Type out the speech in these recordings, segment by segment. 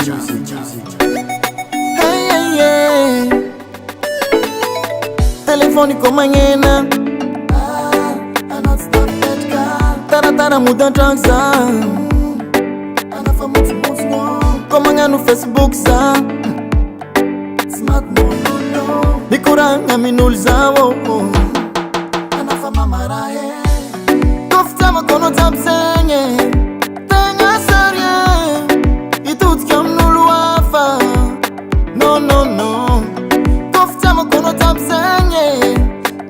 Hey, hey, hey. Telefone komanyena taratara muda transa komanya no Facebook sa mikuranga minul zawo anafa mamaraye kofta makono tabsenye tenga serie itut kam nulwafa no no no kofta makono tabsenye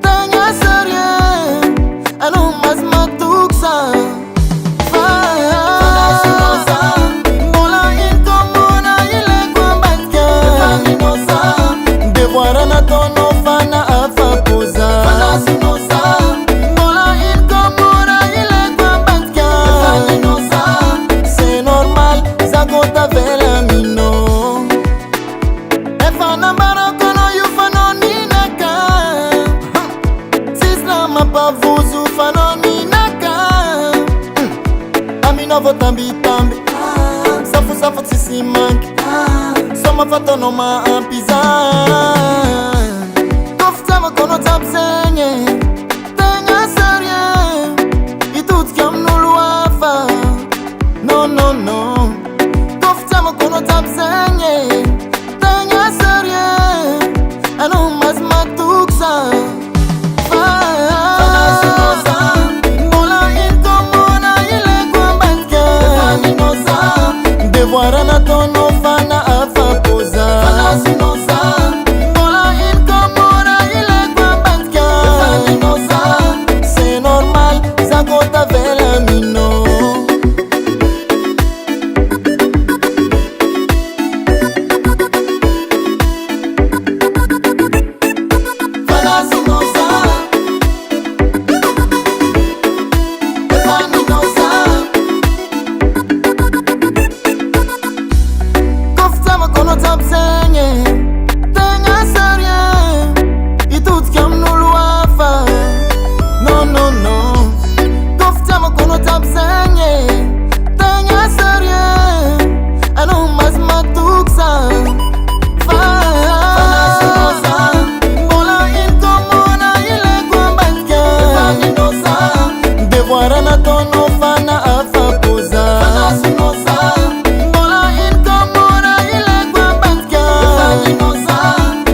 tenga serie anu mazma tuksa Warana tono fana afakuza Fanasinosa Mola inkomora ile kwa batka Faninosa C'est normal Zagota vela mino Efana barokono yufano ninaka Sislama pavuzu fano ninaka Amino votambi tambi Safu safu sisi manki Soma fatono ma ampiza Kofta makono tabsenye Tenga serie Itut kam nulwafa No no no Kofta makono tabsenye Tenga serie Anu mazma tuksa Fanasinosa Mola inkomona ile kwa batka Faninosa Devoarana tono fana afakuza Fanasinosa Mola inkomora ile kwa batka Faninosa C'est normal Zagota vela mino Fanasinosa Faninosa Kofta makono tabsenye Tenga serie Itut kam nulwafa No no no Kofta makono tabsenye Tenga serie Anu mazma tuksa Fanasinosa Mola inkomona ile kwa batka Faninosa Devoarana tono fana afakuza Fanasinosa Mola inkomora ile kwa batka Faninosa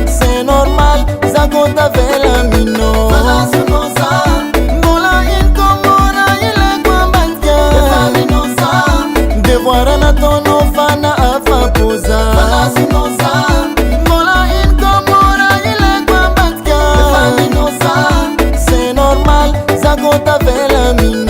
C'est normal Zagota vela mino Fanasinosa Mola inkomora ile kwa batka Faninosa Devoarana tono fana afakuza Fanasinosa Mola inkomora ile kwa batka Faninosa C'est normal Zagota vela mino